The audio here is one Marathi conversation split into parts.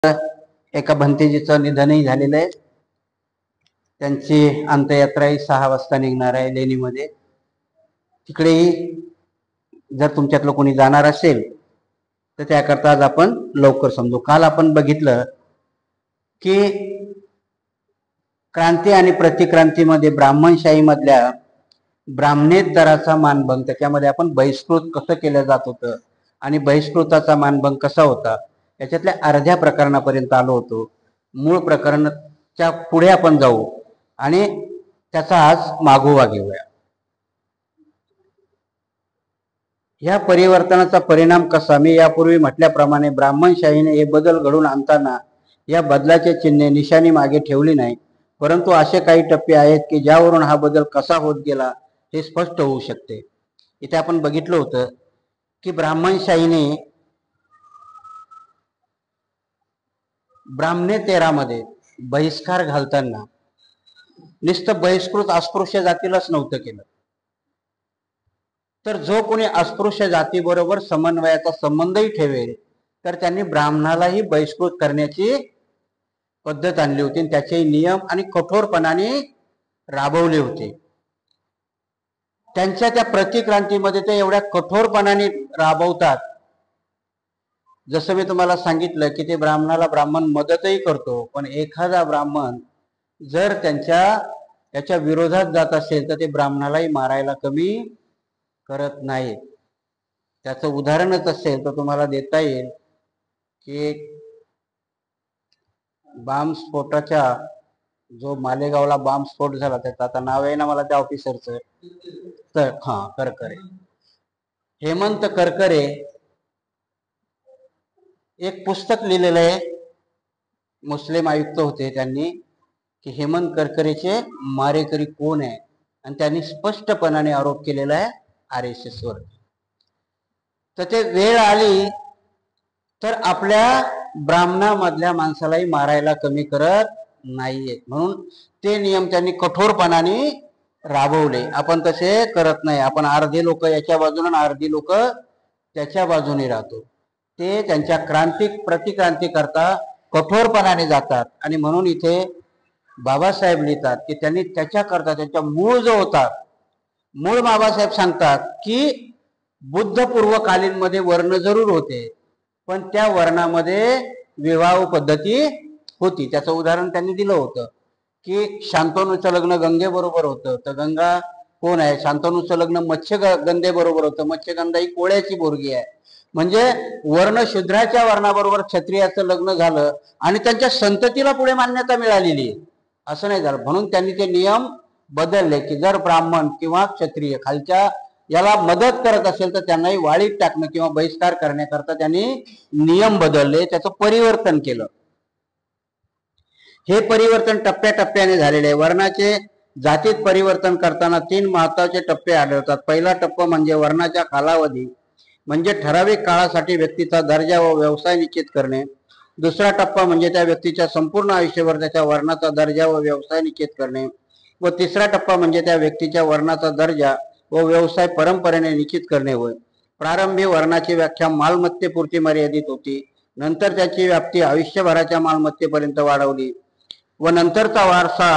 एका भंतेजीचं निधनही झालेलं आहे। त्यांची अंत्ययात्राही 6 वाजता निघणार आहे लेणीमध्ये। तिकडेही जर तुमच्यातलं कोणी जाणार असेल तर त्याकरता आज आपण लवकर समजू। काल आपण बघितलं की क्रांती आणि प्रतिक्रांतीमध्ये ब्राह्मणशाही मधल्या ब्राह्मणेतराचा मानभंग, त्याच्यामध्ये आपण बहिष्कृत कसं केलं जात होतं आणि बहिष्कृताचा मानभंग कसा होता याच्यातल्या अर्ध्या प्रकरणापर्यंत आलो होतो। मूळ प्रकरणाच्या पुढे आपण जाऊ आणि त्याचा आज मागोवा घेऊया। या परिवर्तनाचा परिणाम कसा, मी यापूर्वी म्हटल्याप्रमाणे ब्राह्मणशाहीने हे बदल घडून आणताना या बदलाचे चिन्हे निशाणी मागे ठेवली नाही, परंतु असे काही टप्पे आहेत की ज्यावरून हा बदल कसा होत गेला हे स्पष्ट होऊ शकते। इथे आपण बघितलं होतं की ब्राह्मणशाहीने ब्राह्मणेतरामध्ये बहिष्कार घालताना नुसतं बहिष्कृत अस्पृश्य जातीलाच नव्हतं केलं, तर जो कोणी अस्पृश्य जातीबरोबर समन्वयाचा संबंधही ठेवेल तर त्यांनी ब्राह्मणालाही बहिष्कृत करण्याची पद्धत आणली होती। त्याचे नियम आणि कठोरपणाने राबवले होते। त्यांच्या त्या प्रतिक्रांतीमध्ये ते एवढ्या कठोरपणाने राबवतात, जसं मी तुम्हाला सांगितलं की ते ब्राह्मणाला ब्राह्मण मदतही करतो, पण एखादा ब्राह्मण जर त्याच्या विरोधात जात असेल तर ते ब्राह्मणालाही मारायला कमी करत नाही। त्याचं उदाहरणच असेल तर तुम्हाला देता येईल की बॉम्ब स्फोटाच्या जो मालेगावला बॉम्ब स्फोट झाला, त्याचं आता नाव आहे ना मला त्या ऑफिसरचं, तर करकरे, हेमंत करकरे एक पुस्तक लिहिलेलं आहे। मुस्लिम आयुक्त होते त्यांनी की हेमंत करकरेचे मारेकरी कोण आहे, आणि त्यांनी स्पष्टपणाने आरोप केलेला आहे RSS वर। तर ते वेळ आली तर आपल्या ब्राह्मणामधल्या माणसालाही मारायला कमी करत नाहीये, म्हणून ते नियम त्यांनी कठोरपणाने राबवले। आपण तसे करत नाही, आपण अर्धे लोक याच्या बाजूने अर्धी लोक त्याच्या बाजूने राहतो। ते त्यांच्या प्रतिक्रांती करता कठोरपणाने जातात, आणि म्हणून इथे बाबासाहेब लिहितात की त्यांनी त्याच्याकरता त्यांच्या मूळ जो होता, मूळ बाबासाहेब सांगतात की बुद्धपूर्व कालीन मध्ये वर्ण जरूर होते, पण त्या वर्णामध्ये विवाह पद्धती होती। त्याचं उदाहरण त्यांनी दिलं होतं की शांतनूचं लग्न गंगेबरोबर होतं, तर गंगा कोण आहे, शांतनूचं लग्न मत्स्यगंधेबरोबर होतं, मत्स्यगंधा ही कोळ्याची पोरगी आहे। म्हणजे वर्ण शूद्राच्या वर्णाबरोबर क्षत्रियाचं लग्न झालं आणि त्यांच्या संततीला पुढे मान्यता मिळालेली आहे, असं नाही झालं। म्हणून त्यांनी ते नियम बदलले की जर ब्राह्मण किंवा क्षत्रिय खालच्या याला मदत करत असेल तर त्यांनाही वाळीत टाकणं किंवा बहिष्कार करण्याकरता त्यांनी नियम बदलले, त्याचं परिवर्तन केलं। हे परिवर्तन टप्प्याटप्प्याने झालेले आहे। वर्णाचे जातीत परिवर्तन करताना 3 महत्वाचे टप्पे आढळतात। पहिला टप्पा म्हणजे वर्णाच्या कालावधी, म्हणजे ठराविक काळासाठी व्यक्तीचा दर्जा व व्यवसाय निश्चित करणे। दुसरा टप्पा म्हणजे त्या व्यक्तीच्या संपूर्ण आयुष्यभर त्याच्या वर्णाचा दर्जा व व्यवसाय निश्चित करणे। व तिसरा टप्पा म्हणजे त्या व्यक्तीच्या वर्णाचा दर्जा व व्यवसाय परंपरेने निश्चित करणे होय। प्रारंभी वर्णाची व्याख्या मालमत्तेपुरती मर्यादित होती, नंतर त्याची व्याप्ती आयुष्यभराच्या मालमत्तेपर्यंत वाढवली व नंतरचा वारसा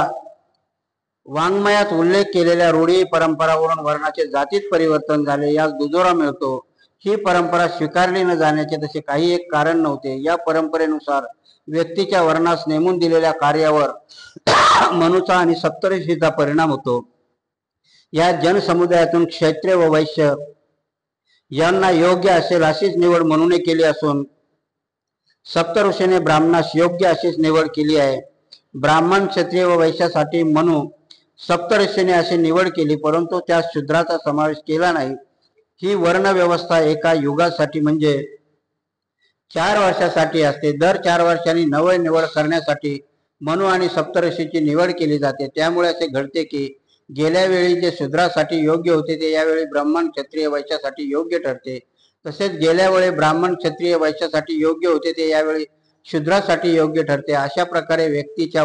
वाङ्मयात उल्लेख केलेल्या रूढी परंपरावरून वर्णाचे जातीत परिवर्तन झाले, यास दुजोरा मिळतो। ही परंपरा स्वीकारली न जाण्याचे तसे काही एक कारण नव्हते। या परंपरेनुसार व्यक्तीच्या वर्णास नेमून दिलेल्या कार्यावर मनुचा आणि सप्तऋषीचा परिणाम होतो। या जनसमुदायातून क्षत्रिय व वैश्य यांना योग्य असेल अशीच निवड मनुने केली असून सप्तऋषीने ब्राह्मणास योग्य अशीच निवड केली आहे। ब्राह्मण, क्षत्रिय व वैश्यासाठी मनु सप्तऋषीने अशी निवड केली, परंतु त्या शूद्राचा समावेश केला नाही। ही वर्ण व्यवस्था एका युगासाठी म्हणजे 4 वर्षासाठी असते। दर 4 वर्षांनी नवी निवड करण्यासाठी मनु आणि सप्तऋषीची निवड केली जाते। त्यामुळे असे घडते की गेल्या वेळी जे शूद्रासाठी योग्य होते ते यावेळी ब्राह्मण, क्षत्रिय, वैश्यासाठी योग्य ठरते। तसेच गेल्या वेळी ब्राह्मण, क्षत्रिय, वैश्यासाठी योग्य होते ते यावेळी शूद्रासाठी योग्य ठरते। अशा प्रकारे व्यक्तीच्या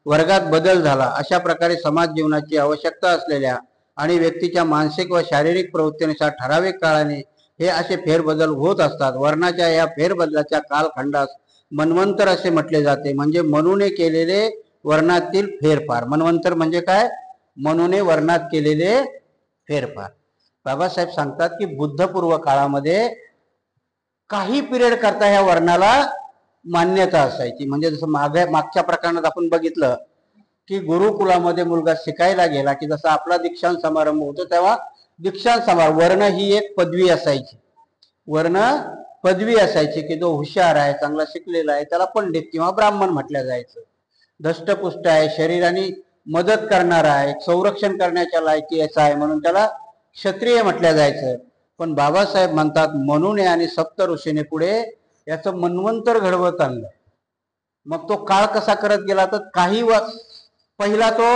वर्गात बदल झाला। अशा प्रकारे समाज जीवनाची आवश्यकता असलेल्या आणि व्यक्तीच्या मानसिक व शारीरिक प्रवृत्तीनुसार ठराविक काळाने हे असे फेरबदल होत असतात। वर्णाच्या या फेरबदलाच्या कालखंडास मन्वंतर असे म्हटले जाते, म्हणजे मनूने केलेले वर्णातील फेरफार. मन्वंतर म्हणजे काय? मनूने वर्णात केलेले फेरफार. बाबासाहेब सांगतात की बुद्धपूर्व काळामध्ये काही पिरियड करता ह्या वर्णाला मान्यता असायची. म्हणजे जसं मागच्या प्रकरणात आपण बघितलं की गुरुकुलामध्ये मुलगा शिकायला गेला की जसा आपला दीक्षांत समारंभ होतो तेव्हा दीक्षांत समारंभ, वर्ण ही एक पदवी असायची. वर्ण पदवी असायची की जो हुशार आहे, चांगला शिकलेला आहे, त्याला पंडित किंवा ब्राह्मण म्हटलं जायचं. धष्टपुष्ट आहे, शरीराने मदत करणारा आहे, संरक्षण करण्याच्या लायकीचा आहे म्हणून त्याला क्षत्रिय म्हटलं जायचं. पण बाबासाहेब म्हणतात मनूने आणि सप्त ऋषीने पुढे याचं मन्वंतर घडवत आणलं. मग तो काळ कसा करत गेला तर पहिला तो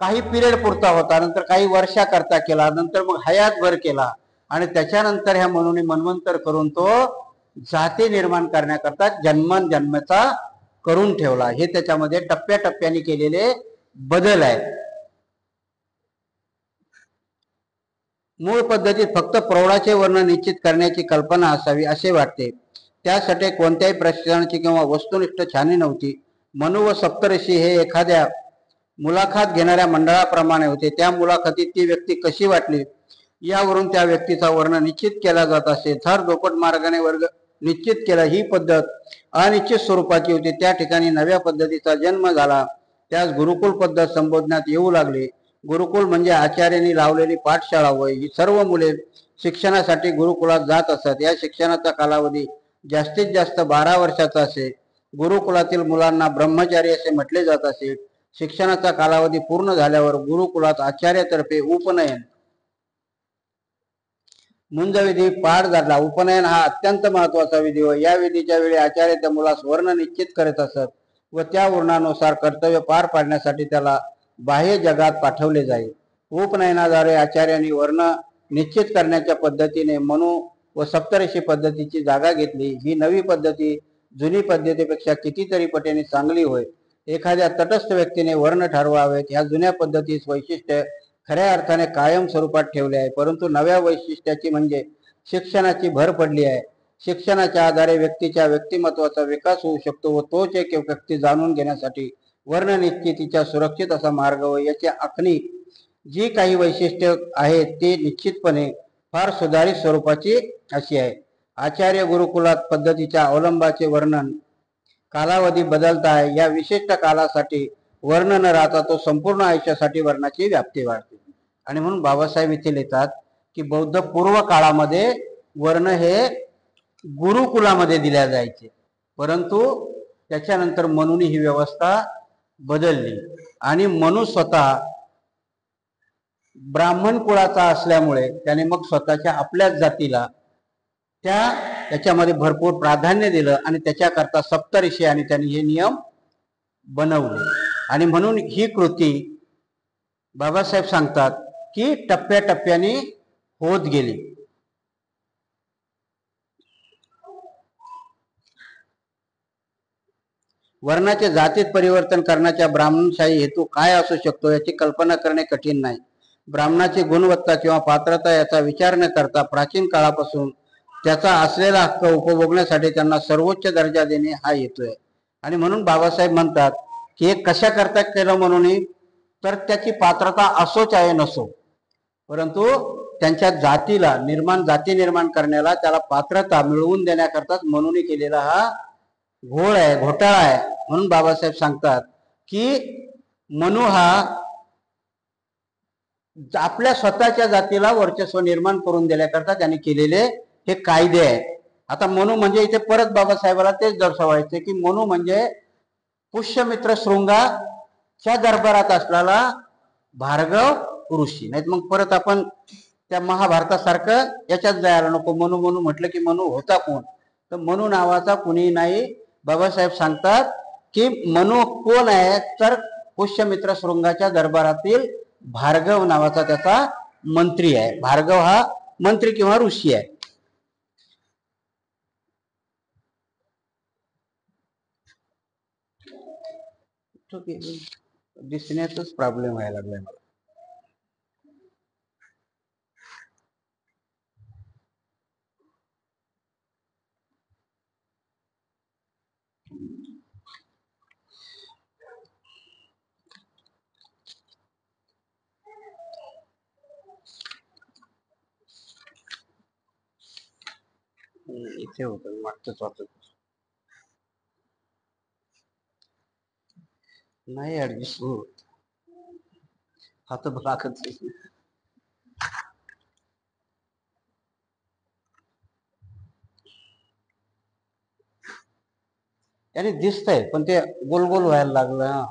काही पिरियड पुरता होता, नंतर काही वर्षाकरता केला, नंतर मग हयातभर केला, आणि त्याच्यानंतर ह्या मनूने मन्वंतर करून तो जाती निर्माण करण्याकरता जन्मचा करून ठेवला. हे त्याच्यामध्ये टप्प्याटप्प्याने केलेले बदल आहेत. मूळ पद्धतीत फक्त प्रौढाचे वर्ण निश्चित करण्याची कल्पना असावी असे वाटते. त्यासाठी कोणत्याही प्रशिक्षणाची किंवा वस्तुनिष्ठ छाननी नव्हती. मनू व सप्तऋषी हे एखाद्या मुलाखत घेणाऱ्या मंडळाप्रमाणे होते. त्या मुलाखतीत ती व्यक्ती कशी वाटली यावरून त्या व्यक्तीचा वर्ण निश्चित केला जात असे. थर दोपट मार्गाने वर्ग निश्चित केला ही पद्धत अनिश्चित स्वरूपाची होती. त्या ठिकाणी नव्या पद्धतीचा जन्म झाला. त्यास गुरुकुल पद्धत संबोधण्यात येऊ लागली. गुरुकुल म्हणजे आचार्यांनी लावलेली पाठशाळा होय. ही सर्व मुले शिक्षणासाठी गुरुकुलात जात असत. या शिक्षणाचा कालावधी जास्तीत जास्त 12 वर्षाचा असे. गुरुकुलातील मुलांना ब्रह्मचारी असे म्हटले जात असे. शिक्षणाचा कालावधी पूर्ण झाल्यावर गुरुकुलात आचार्यातर्फे उपनयन मुंजविधी पार झाला. उपनयन हा अत्यंत महत्वाचा विधी होय. या विधीच्या वेळी आचार्य त्या मुलास वर्ण निश्चित करत असत व त्या वर्णानुसार कर्तव्य पार पाडण्यासाठी त्याला बाह्य जगात पाठवले जाईल. उपनयनाद्वारे आचार्यांनी वर्ण निश्चित करण्याच्या पद्धतीने मनू व सप्तऋषी पद्धतीची जागा घेतली. ही नवी पद्धती जुनी पद्धतीपेक्षा कितीतरी पटीने चांगली होय. एखाद्या तटस्थ व्यक्तीने वर्ण ठरवावेत. ह्या जुन्या पद्धतीस वैशिष्ट्य खऱ्या अर्थाने कायम स्वरूपात ठेवले आहे, परंतु नव्या वैशिष्ट्याची म्हणजे शिक्षणाची भर पडली आहे. शिक्षणाच्या आधारे व्यक्तीच्या व्यक्तिमत्वाचा विकास होऊ शकतो व तोच एक व्यक्ती जाणून घेण्यासाठी वर्ण निश्चितीचा सुरक्षित असा मार्ग व याची आखणी जी काही वैशिष्ट्य आहेत ते निश्चितपणे फार सुधारित स्वरूपाची अशी आहे. आचार्य गुरुकुलात पद्धतीच्या अवलंबाचे वर्णन कालावधी बदलता आहे. या विशिष्ट कालासाठी वर्ण न राहता तो संपूर्ण आयुष्यासाठी वर्णाची व्याप्ती वाढते. आणि म्हणून बाबासाहेब इथे लिहितात की बौद्ध पूर्व काळामध्ये वर्ण हे गुरुकुलामध्ये दिल्या जायचे, परंतु त्याच्यानंतर मनूने ही व्यवस्था बदलली आणि मनू स्वतः ब्राह्मण कुळाचा असल्यामुळे त्याने मग स्वतःच्या आपल्याच जातीला त्याच्यामध्ये भरपूर प्राधान्य दिलं आणि त्याच्याकरता सप्तऋषी आणि त्यांनी हे नियम बनवले. आणि म्हणून ही कृती बाबासाहेब सांगतात की टप्प्याटप्प्याने होत गेली. वर्णाचे जातीत परिवर्तन करण्याचा ब्राह्मणशाही हेतू काय असू शकतो याची कल्पना करणे कठीण नाही. ब्राह्मणाची गुणवत्ता किंवा पात्रता याचा विचार न करता प्राचीन काळापासून त्याचा असलेला हक्क उपभोगण्यासाठी त्यांना सर्वोच्च दर्जा देणे हा हेतू आहे. आणि म्हणून बाबासाहेब म्हणतात की हे कशा करता केलं म्हणून, तर त्याची पात्रता असोच आहे नसो, परंतु त्यांच्या जातीला जाती निर्माण करण्याला त्याला पात्रता मिळवून देण्याकरताच म्हणून केलेला हा घोळ आहे, घोटाळा आहे. म्हणून बाबासाहेब सांगतात की मनू हा आपल्या स्वतःच्या जातीला वर्चस्व निर्माण करून देण्याकरता त्यांनी केलेले हे कायदे आहेत. आता मनू म्हणजे इथे परत बाबासाहेबाला तेच दर्शवायचे की मनू म्हणजे पुष्यमित्र शृंगाच्या दरबारात असलेला भार्गव ऋषी. नाहीत मग परत आपण त्या महाभारतासारखं याच्यात जायला नको. मनू मनू म्हटलं की मनू होता कोण, तर मनू नावाचा कुणी नाही. बाबासाहेब सांगतात की मनू कोण आहे, तर पुष्यमित्र शृंगाच्या दरबारातील भार्गव नावाचा त्याचा मंत्री आहे. भार्गव हा मंत्री किंवा ऋषी आहे. दिसण्याचाच प्रॉब्लेम व्हायला लागलाय मला. इथे होतं मागचंच वाचत नाही ऍडजस्ट होत. हात लागत त्याने दिसतंय पण ते गोल गोल व्हायला लागलं.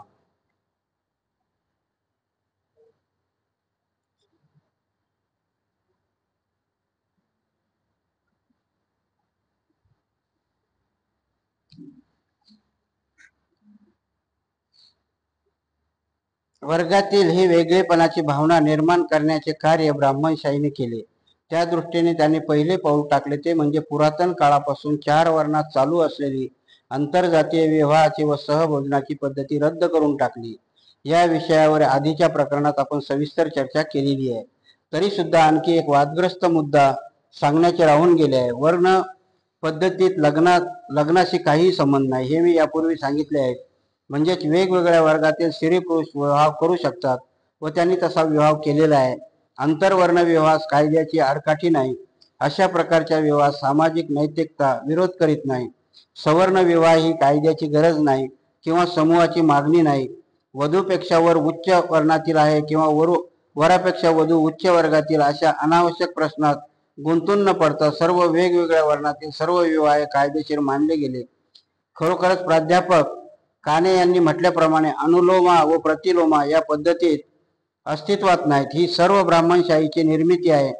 वर्गातील ही वेगळेपणाची भावना निर्माण करण्याचे कार्य ब्राह्मणशाहीने केले. त्या दृष्टीने त्यांनी पहिले पाऊल टाकले ते म्हणजे पुरातन काळापासून 4 वर्णात चालू असलेली आंतरजातीय विवाहाची व सहभोजनाची पद्धती रद्द करून टाकली. या विषयावर आधीच्या प्रकरणात आपण सविस्तर चर्चा केलेली आहे. तरी सुद्धा आणखी एक वादग्रस्त मुद्दा सांगण्याचे राहून गेले आहे. वर्ण पद्धतीत लग्नाशी काही संबंध नाही, हे मी यापूर्वी सांगितले आहे. म्हणजेच वेगवेगळ्या वर्गातील स्त्री पुरुष विवाह करू शकतात व त्यांनी तसा विवाह केलेला आहे. आंतरवर्ण विवाहास कायद्याची आडकाठी नाही. अशा प्रकारच्या विवाह सामाजिक नैतिकता विरोध करीत नाही. सवर्ण विवाह ही कायद्याची गरज नाही किंवा समूहाची मागणी नाही. वधूपेक्षा वर उच्च वर्णातील आहे किंवा वरापेक्षा वधू उच्च वर्गातील अशा अनावश्यक प्रश्नात गुंतून न पडता सर्व वेगवेगळ्या वर्णातील सर्व विवाह कायदेशीर मानले गेले. खरोखरच प्राध्यापक काने यांनी म्हटल्याप्रमाणे अनुलोमा व प्रतिलोमा या पद्धतीत अस्तित्वात नाहीत. ही सर्व ब्राह्मणशाहीची निर्मिती आहे.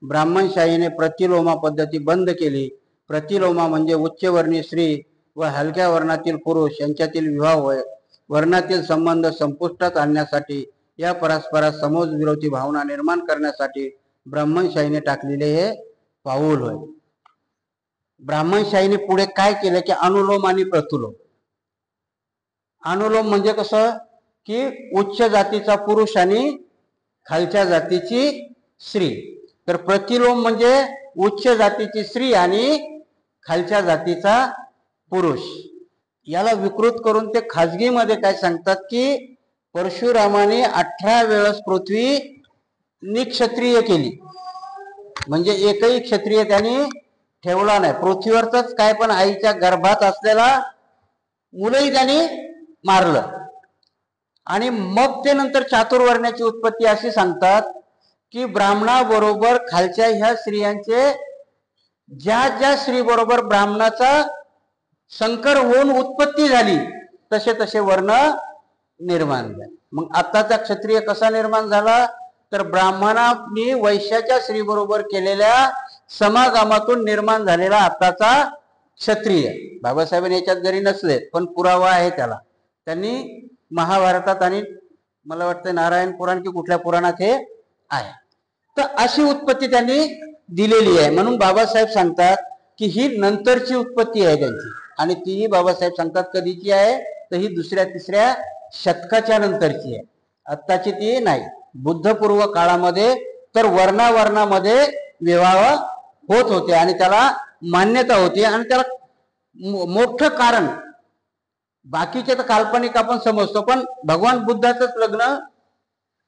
ब्राह्मणशाहीने प्रतिलोमा पद्धती बंद केली. प्रतिलोमा म्हणजे उच्चवर्णीय स्त्री व हलक्या वर्णातील पुरुष यांच्यातील विवाह होय. वर्णातील संबंध संपुष्टात आणण्यासाठी या परस्परात समजविरोधी भावना निर्माण करण्यासाठी ब्राह्मणशाहीने टाकलेले हे पाऊल होय. ब्राह्मणशाहीने पुढे काय केलं की अनुलोम आणि प्रतिलोम. अनुलोम म्हणजे कसं की उच्च जातीचा पुरुष आणि खालच्या जातीची स्त्री. तर प्रतिलोम म्हणजे उच्च जातीची स्त्री आणि खालच्या जातीचा पुरुष. याला विकृत करून ते खाजगीमध्ये काय सांगतात की परशुरामाने 18 वेळेस पृथ्वी निक्षत्रिय केली. म्हणजे एकही क्षत्रिय त्यांनी ठेवला नाही. पृथ्वीवरच काय पण आईच्या गर्भात असलेला मुलंही त्यांनी मारलं. आणि मग ते नंतर चातुर्वर्ण्याची उत्पत्ती अशी सांगतात की ब्राह्मणाबरोबर खालच्या ह्या स्त्रियांचे ज्या ज्या स्त्री बरोबर ब्राह्मणाचा संकर होऊन उत्पत्ती झाली तसे तसे वर्ण निर्माण झाले. मग आताचा क्षत्रिय कसा निर्माण झाला तर ब्राह्मणाने वैश्याच्या स्त्री बरोबर केलेल्या समागमातून निर्माण झालेला आताचा क्षत्रिय. बाबासाहेबांनी याच्यात जरी नसले पण पुरावा आहे त्याला. त्यांनी महाभारतात आणि मला वाटतं नारायण पुराण की कुठल्या पुराणात हे आहे. तर अशी उत्पत्ती त्यांनी दिलेली आहे. म्हणून बाबासाहेब सांगतात की ही नंतरची उत्पत्ती आहे त्यांची. आणि तीही बाबासाहेब सांगतात कधीची आहे तर ही 2ऱ्या-3ऱ्या शतकाच्या नंतरची आहे. आत्ताची ती नाही. बुद्धपूर्व काळामध्ये तर वर्णावर्णामध्ये विवाह होत होते आणि त्याला मान्यता होती. आणि त्याला मोठं कारण बाकीचे तर काल्पनिक आपण समजतो पण भगवान बुद्धाचंच लग्न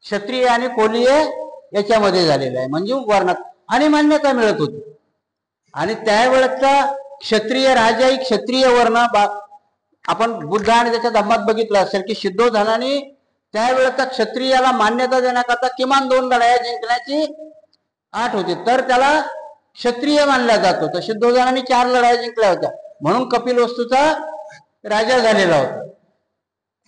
क्षत्रिय आणि कोलीय याच्यामध्ये झालेलं आहे. म्हणजे वर्णात आणि मान्यता मिळत होती. आणि त्यावेळेचा क्षत्रिय राजाही क्षत्रिय वर्ण आपण बुद्ध आणि त्याच्या धम्मात बघितलं असेल की शुद्धोधनाने त्यावेळेचा क्षत्रियाला मान्यता देण्याकरता किमान 2 लढाया जिंकण्याची अट होती तर त्याला क्षत्रिय मानला जातो. तर शुद्धोधनाने 4 लढाया जिंकल्या होत्या म्हणून कपिलवस्तूचा राजा झालेला होता.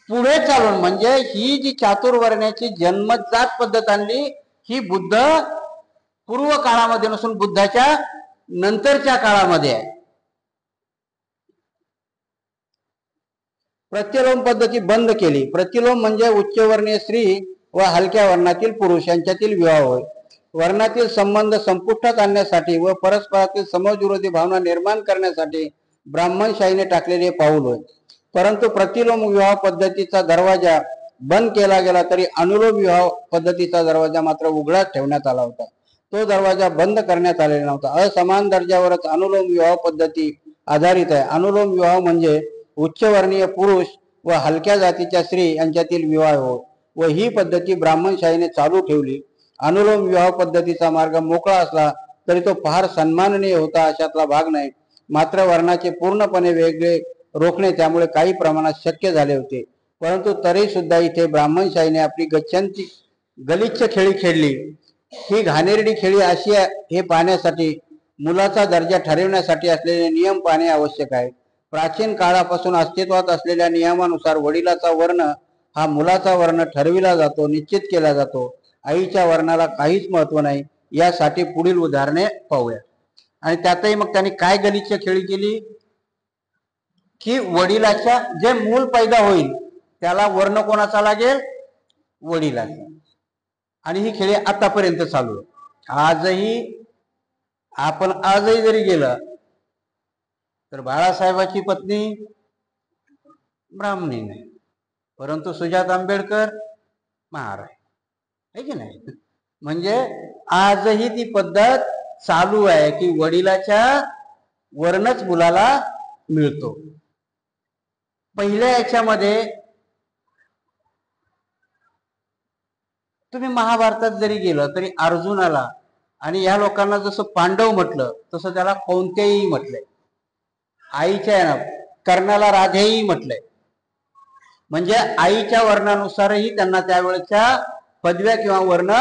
पुढे चालून म्हणजे ही जी चातुर्वर्ण्याची जन्मजात पद्धत आणली ही बुद्ध पूर्व काळामध्ये नसून बुद्धाच्या नंतरच्या काळामध्ये आहे. प्रतिलोम पद्धती बंद केली. प्रतिलोम म्हणजे उच्चवर्णीय स्त्री व हलक्या वर्णातील पुरुष यांच्यातील विवाह होय. वर्णातील संबंध संपुष्टात आणण्यासाठी व परस्परातील समजविरोधी भावना निर्माण करण्यासाठी ब्राह्मणशाहीने टाकलेले पाऊल होय. परंतु प्रतिलोम विवाह पद्धतीचा दरवाजा बंद केला गेला तरी अनुलोम विवाह पद्धतीचा दरवाजा मात्र उघडाच ठेवण्यात आला होता. तो दरवाजा बंद करण्यात आलेला नव्हता. असमान दर्जावरच अनुलोम विवाह पद्धती आधारित आहे. अनुलोम विवाह म्हणजे उच्चवर्णीय पुरुष व हलक्या जातीच्या स्त्री यांच्यातील विवाह होय व ही पद्धती ब्राह्मणशाहीने चालू ठेवली. अनुलोम विवाह पद्धतीचा मार्ग मोकळा असला तरी तो फार सन्माननीय होता अशातला भाग नाही. मात्र वर्णाचे पूर्णपणे वेगळे रोखणे त्यामुळे काही प्रमाणात शक्य झाले होते. परंतु तरी सुद्धा इथे ब्राह्मणशाहीने आपली गलिच्छ खेळी खेळली. ही घाणेरडी खेळी अशी हे पाहण्यासाठी मुलाचा दर्जा ठरविण्यासाठी असलेले नियम पाहणे आवश्यक आहे. प्राचीन काळापासून अस्तित्वात असलेल्या नियमानुसार वडिलाचा वर्ण हा मुलाचा वर्ण ठरविला जातो, निश्चित केला जातो. आईच्या वर्णाला काहीच महत्व नाही. यासाठी पुढील उदाहरणे पाहूया. आणि त्यातही मग त्यांनी काय गलिच्छ खेळी केली की वडिलाच्या जे मूल पैदा होईल त्याला वर्ण कोणाचा लागेल? वडिलाचा. आणि ही खेळी आतापर्यंत चालू आहे. आजही जरी गेलं तर बाळासाहेबाची पत्नी ब्राह्मणी नाही, परंतु सुजाता आंबेडकर महार आहे की नाही? म्हणजे आजही ती पद्धत चालू आहे की वडिलाच्या वर्णच मुलाला मिळतो. पहिल्या याच्यामध्ये तुम्ही महाभारतात जरी गेलं तरी अर्जुनाला आणि या लोकांना जसं पांडव म्हटलं तसं त्याला कोणतेही म्हटलंय. आईच्या कर्णाला राधेही म्हटलंय. म्हणजे आईच्या वर्णानुसारही त्यांना त्यावेळेच्या पदव्या किंवा वर्ण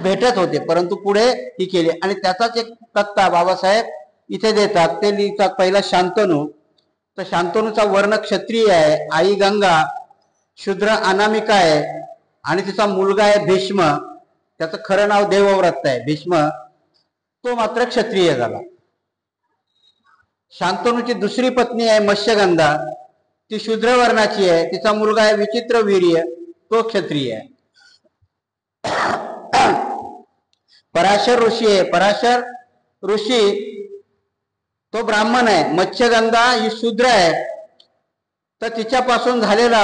भेटत होते. परंतु पुढे ही केली आणि त्याचाच एक तक्ता बाबासाहेब इथे देतात. ते लिहितात पहिला शांतनू. तर शांतनूचा वर्ण क्षत्रिय आहे. आई गंगा शूद्र अनामिका आहे आणि तिचा मुलगा आहे भीष्म. त्याचं खरं नाव देवव्रत आहे भीष्म. तो मात्र क्षत्रिय झाला. शांतनूची दुसरी पत्नी आहे मत्स्यगंधा. ती शूद्र वर्णाची आहे. तिचा मुलगा आहे विचित्रवीर्य. तो क्षत्रिय आहे. पराशर ऋषी आहे. पराशर ऋषी तो ब्राह्मण आहे. मत्स्यगंधा ही शूद्र आहे. तर तिच्यापासून झालेला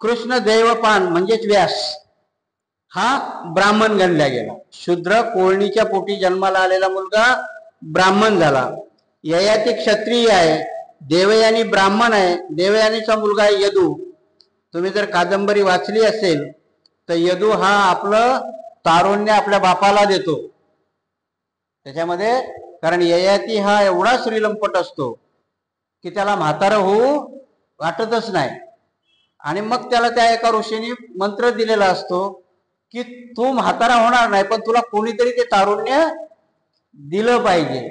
कृष्ण देवपान म्हणजेच व्यास हा ब्राह्मण गणला गेला. शूद्र कोळणीच्या पोटी जन्माला आलेला मुलगा ब्राह्मण झाला. ययाती क्षत्रिय आहे. देवयानी ब्राह्मण आहे. देवयानीचा मुलगा आहे यदू. तुम्ही जर कादंबरी वाचली असेल तर यदू हा आपलं तारुण्य आपल्या बापाला देतो त्याच्यामध्ये. कारण ययाती हा एवढा श्रीलंपट असतो की त्याला म्हातारं होऊ वाटतच नाही. आणि मग त्याला त्या एका ऋषीने मंत्र दिलेला असतो की तू म्हातारा होणार नाही, पण तुला कोणीतरी ते तारुण्य दिलं पाहिजे.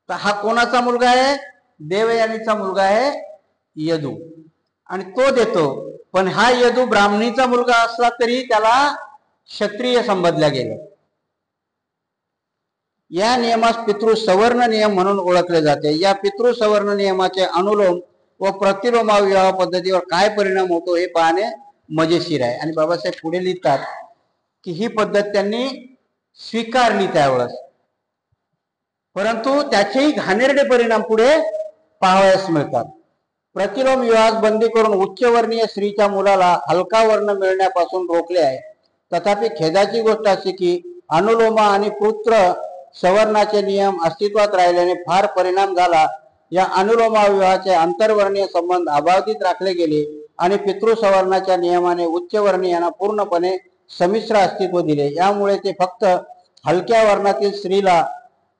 तर हा कोणाचा मुलगा आहे? देवयानीचा मुलगा आहे यदू. आणि तो देतो. पण हा यदू ब्राह्मणीचा मुलगा असला तरी त्याला क्षत्रिय संबोधल्या गेलं. या नियमास पितृसवर्ण नियम म्हणून ओळखले जाते. या पितृसवर्ण नियमाचे अनुलोम व प्रतिलोमा विवाह पद्धतीवर काय परिणाम होतो हे पाहणे मजेशीर आहे. आणि बाबासाहेब पुढे लिहितात की ही पद्धत त्यांनी स्वीकारली त्यावेळेस, परंतु त्याचेही घाणेरडे परिणाम पुढे पाहावयास मिळतात. प्रतिलोम विवाहास बंदी करून उच्चवर्णीय स्त्रीच्या मुलाला हलका वर्ण मिळण्यापासून रोखले आहे. तथापि खेदाची गोष्ट अशी की अनुलोमा आणि पुत्र सवर्णाचे नियम अस्तित्वात राहिल्याने फार परिणाम झाला. या अनुलोमा विवाहाचे आंतरवर्णीय संबंध अबाधित राखले गेले आणि पितृसवर्णाच्या नियमाने उच्चवर्णीयांना पूर्णपणे संमिश्र अस्तित्व दिले. यामुळे ते फक्त हलक्या वर्णातील स्त्रीला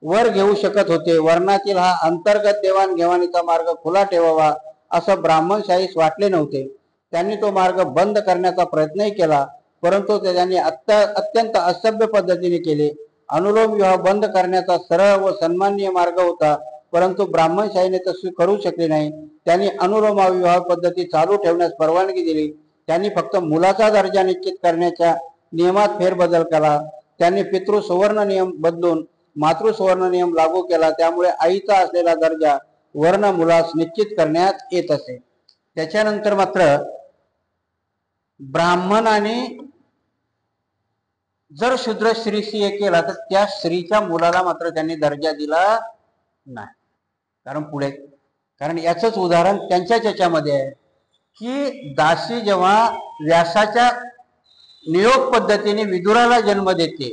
वर घेऊ शकत होते. वर्णातील हा अंतर्गत देवाणघेवाणीचा मार्ग खुला ठेवावा असं ब्राह्मणशाहीस वाटले नव्हते. त्यांनी तो मार्ग बंद करण्याचा प्रयत्नही केला, परंतु ते त्यांनी अत्यंत असभ्य पद्धतीने केले. अनुलोम विवाह बंद करण्याचा सरळ व सन्माननीय मार्ग होता, परंतु ब्राह्मणशाहीने तसे करू शकले नाही. त्यांनी अनुलोम विवाह पद्धती चालू ठेवण्यास परवानगी दिली. त्यांनी फक्त मुलाचा दर्जा निश्चित करण्याच्या नियमात फेरबदल केला. त्यांनी पितृसुवर्ण नियम बदलून मातृसुवर्ण नियम लागू केला. त्यामुळे आईचा असलेला दर्जा वर्ण मुलास निश्चित करण्यात येत असे. त्याच्यानंतर मात्र ब्राह्मणाने जर शूद्र स्त्रीशी हे केला तर त्या स्त्रीच्या मुलाला मात्र त्यांनी दर्जा दिला नाही. कारण याचंच उदाहरण त्यांच्याच याच्यामध्ये आहे की दासी जेव्हा व्यासाच्या नियोग पद्धतीने विदुराला जन्म देते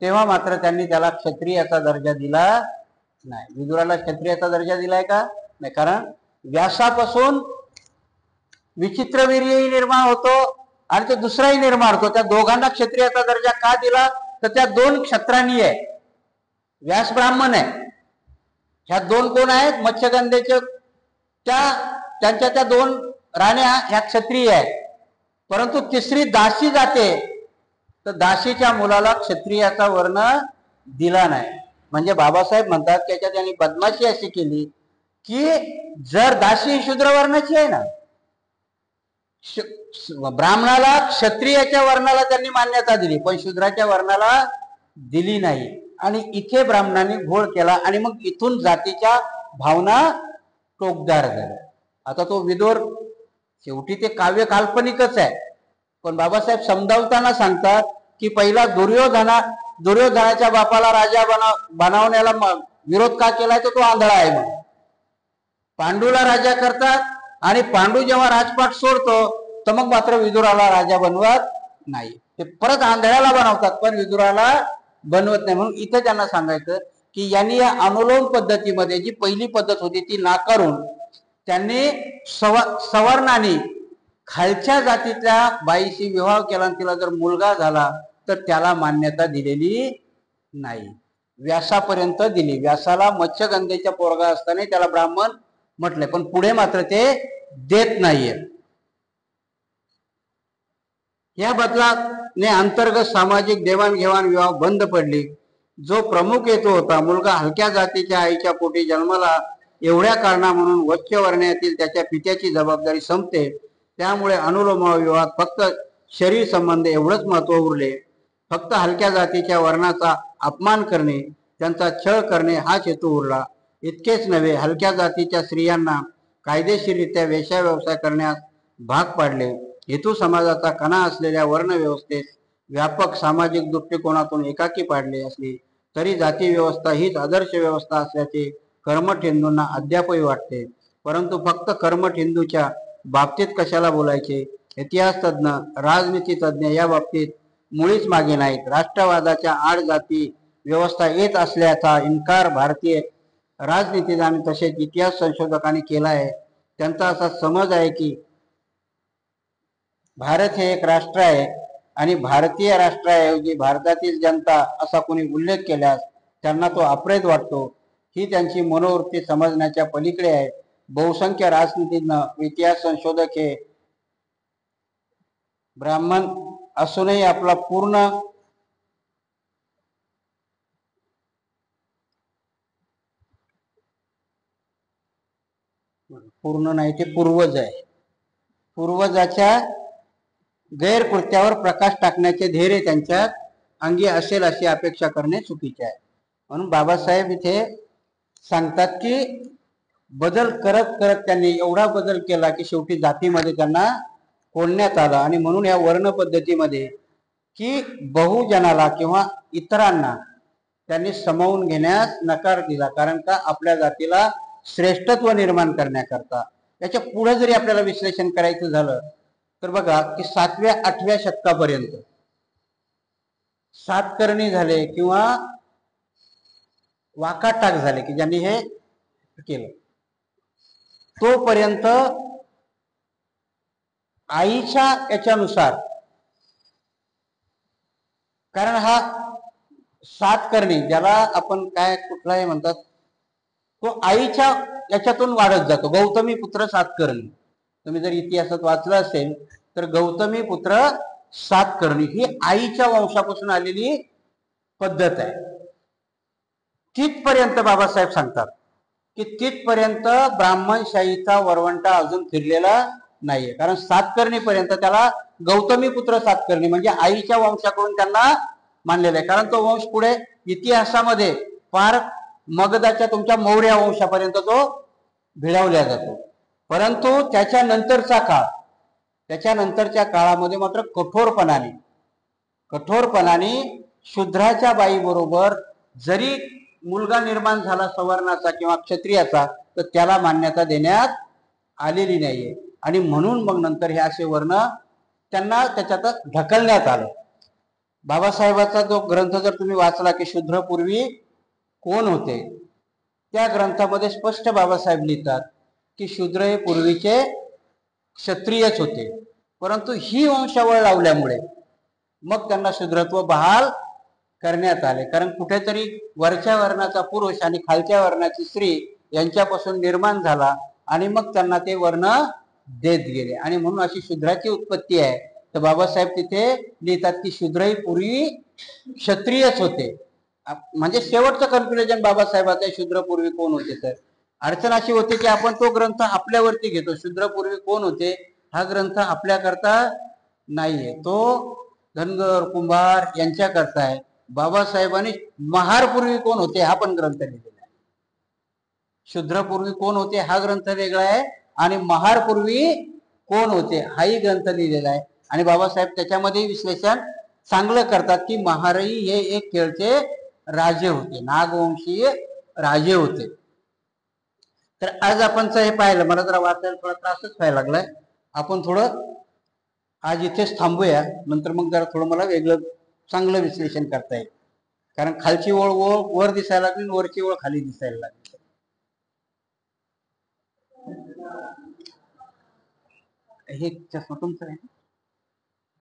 तेव्हा मात्र त्यांनी त्याला क्षत्रियाचा दर्जा दिला नाही. विदुराला क्षत्रियाचा दर्जा दिलाय का? नाही. कारण व्यासापासून विचित्रवीर्यही निर्माण होतो आणि तो दुसराही निर्माण होतो. त्या दोघांना क्षत्रियाचा दर्जा का दिला? तर त्या दोन क्षत्रांनी आहे. व्यास ब्राह्मण आहे ह्या दोन कोण आहेत? मत्स्यगंधेचे त्यांच्या त्या दोन राण्या ह्या क्षत्रिय आहेत, परंतु तिसरी दासी जाते, तर दासीच्या मुलाला क्षत्रियाचा वर्ण दिला नाही. म्हणजे बाबासाहेब म्हणतात त्याच्यात त्यांनी बदमाशी अशी केली की जर दासी शूद्र वर्णाची आहे ना, ब्राह्मणाला क्षत्रियाच्या वर्णाला त्यांनी मान्यता दिली पण शूद्राच्या वर्णाला दिली नाही. आणि इथे ब्राह्मणांनी घोळ केला आणि मग इथून जातीच्या भावना टोकदार झाल्या. आता तो विदोर, शेवटी ते काव्य काल्पनिकच आहे, पण बाबासाहेब समजावताना सांगतात की पहिला दुर्योधनाच्या बापाला राजा बनवण्याला विरोध का केलाय, तो आंधळा आहे म्हणून. पांडूला राजा करतात आणि पांडू जेव्हा राजपाट सोडतो तर मग मात्र विदुराला राजा बनवत नाही, ते परत आंधळ्याला बनवतात पण विदुराला बनवत नाही. म्हणून इथं त्यांना सांगायचं की यांनी या अनुलोम पद्धतीमध्ये जी पहिली पद्धत होती ती नाकारून त्यांनी सवर्णाने खालच्या जातीतल्या बाईशी विवाह केला आणि तिला जर मुलगा झाला तर त्याला मान्यता दिलेली नाही. व्यासापर्यंत दिली. व्यासाला मत्स्यगंधेच्या पोरगा असताना त्याला ब्राह्मण म्हटले, पण पुढे मात्र ते देत नाहीये. या बदलाने अंतर्गत सामाजिक देवाणघेवाण विवाह बंद पडली. जो प्रमुख हेतू होता, मुलगा हलक्या जातीच्या आईच्या पोटी जन्माला एवढ्या कारणा म्हणून वच्च वर्णातील त्याच्या पित्याची जबाबदारी संपते. त्यामुळे अनुलोम विवाहात फक्त शरीर संबंध एवढंच महत्व उरले. फक्त हलक्या जातीच्या वर्णाचा अपमान करणे, त्यांचा छळ करणे हाच हेतू उरला. इतकेच नव्हे, हलक्या जातीच्या स्त्रियांना कायदेशीररित्या वेश्या व्यवसाय करण्यास भाग पाडले. हेतू समाजाचा कणा असलेल्या वर्णव्यवस्थेस व्यापक सामाजिक दृष्टिकोनातून एकाकी पाडले असले तरी जाती व्यवस्था हीच आदर्श व्यवस्था असल्याचे कर्मठ हिंदूंना अद्यापही वाटते. परंतु फक्त कर्मठ हिंदूच्या बाबतीत कशाला बोलायचे? इतिहास तज्ञ, राजनीती तज्ञ या बाबतीत मुळीच मागे नाहीत. राष्ट्रवादाच्या आड जाती व्यवस्था येत असल्याचा इन्कार भारतीय राजनीतिज्ञांनी तसेच इतिहास संशोधकांनी केला आहे. त्यांचा असा समज आहे की भारत हे एक राष्ट्र आहे आणि भारतीय राष्ट्राऐवजी भारतातील जनता असा कोणी उल्लेख केल्यास त्यांना तो अप्रेत वाटतो. ही त्यांची मनोवृत्ती समजण्याच्या पलीकडे आहे. बहुसंख्य राजनीतिज्ञ, इतिहास संशोधक हे ब्राह्मण असूनही आपला पूर्ण नाही ते पूर्वज आहे. पूर्वजाच्या गैरकृत्यावर प्रकाश टाकण्याचे धैर्य त्यांच्या अंगी असेल अशी अपेक्षा करणे चुकीचे आहे. म्हणून बाबासाहेब इथे सांगतात की बदल करत करत त्यांनी एवढा बदल केला की शेवटी जातीमध्ये त्यांना कोंडण्यात आलं. आणि म्हणून या वर्ण पद्धतीमध्ये की बहुजनाला किंवा इतरांना त्यांनी समावून घेण्यास नकार दिला, कारण का आपल्या जातीला श्रेष्ठत्व निर्माण करण्याकरता. याच्या पुढे जरी आपल्याला विश्लेषण करायचं झालं तर बघा की 7व्या-8व्या शतकापर्यंत सातकर्णी झाले किंवा वाकाटाक झाले की ज्यांनी हे केलं, तोपर्यंत आईच्या याच्यानुसार, कारण हा सातकर्णी ज्याला आपण काय कुठलाही म्हणतात तो आईच्या याच्यातून वाढत जातो. गौतमी पुत्र सातकर्णी, तुम्ही जर इतिहासात वाचलं असेल तर गौतमी पुत्र सातकर्णी ही आईच्या वंशापासून आलेली पद्धत आहे. तिथपर्यंत बाबासाहेब सांगतात की तिथपर्यंत ब्राह्मणशाहीचा वरवंटा अजून फिरलेला नाहीये. कारण सातकर्णी पर्यंत त्याला गौतमी पुत्र सातकर्णी म्हणजे आईच्या वंशाकडून त्यांना मानलेलं आहे. कारण तो वंश पुढे इतिहासामध्ये फार मगधाच्या तुमच्या मौर्य वंशापर्यंत तो भिडवल्या जातो. परंतु त्याच्यानंतरच्या काळामध्ये मात्र कठोरपणाने शूद्राच्या बाईबरोबर जरी मुलगा निर्माण झाला सवर्णाचा किंवा क्षत्रियाचा तर त्याला मान्यता देण्यात आलेली नाहीये. आणि म्हणून मग नंतर हे असे वर्ण त्यांना त्याच्यात ढकलण्यात आलं. बाबासाहेबाचा जो ग्रंथ जर तुम्ही वाचला की शूद्रपूर्वी कोण होते, त्या ग्रंथामध्ये स्पष्ट बाबासाहेब लिहितात की शूद्र हे पूर्वीचे क्षत्रियच होते, परंतु ही वंशावळ लावल्यामुळे मग त्यांना शूद्रत्व बहाल करण्यात आले, कारण कुठेतरी वरच्या वर्णाचा पुरुष आणि खालच्या वर्णाची स्त्री यांच्यापासून निर्माण झाला आणि मग त्यांना ते वर्ण देत गेले, आणि म्हणून अशी शूद्राची उत्पत्ती आहे. तर बाबासाहेब तिथे लिहितात की शूद्रही पूर्वी क्षत्रियच होते. म्हणजे शेवटचं कन्क्लुजन बाबासाहेबांचं शूद्र पूर्वी कोण होते. तर अडचण अशी होती की आपण तो ग्रंथ आपल्यावरती घेतो. शूद्र पूर्वी कोण होते हा ग्रंथ आपल्याकरता नाहीये, तो धनगर कुंभार यांच्याकरता आहे. बाबासाहेबांनी महारपूर्वी कोण होते हा पण ग्रंथ लिहिलेला आहे. शूद्रपूर्वी कोण होते हा ग्रंथ वेगळा आहे, आणि महारपूर्वी कोण होते हाही ग्रंथ लिहिलेला आहे. आणि बाबासाहेब त्याच्यामध्ये विश्लेषण चांगलं करतात की महारही हे एक खेळचे राजे होते, नागवंशीय राजे होते. तर आज आपण हे पाहिलं, मला जरा वाचायला थोडा त्रासच व्हायला लागलाय. आपण थोडं आज इथेच थांबूया, नंतर मग जरा थोडं मला वेगळं चांगलं विश्लेषण करता येईल. कारण खालची ओळ वर दिसायला लागली, वरची ओळ खाली दिसायला लागली. हे चष्मा तुमचं आहे.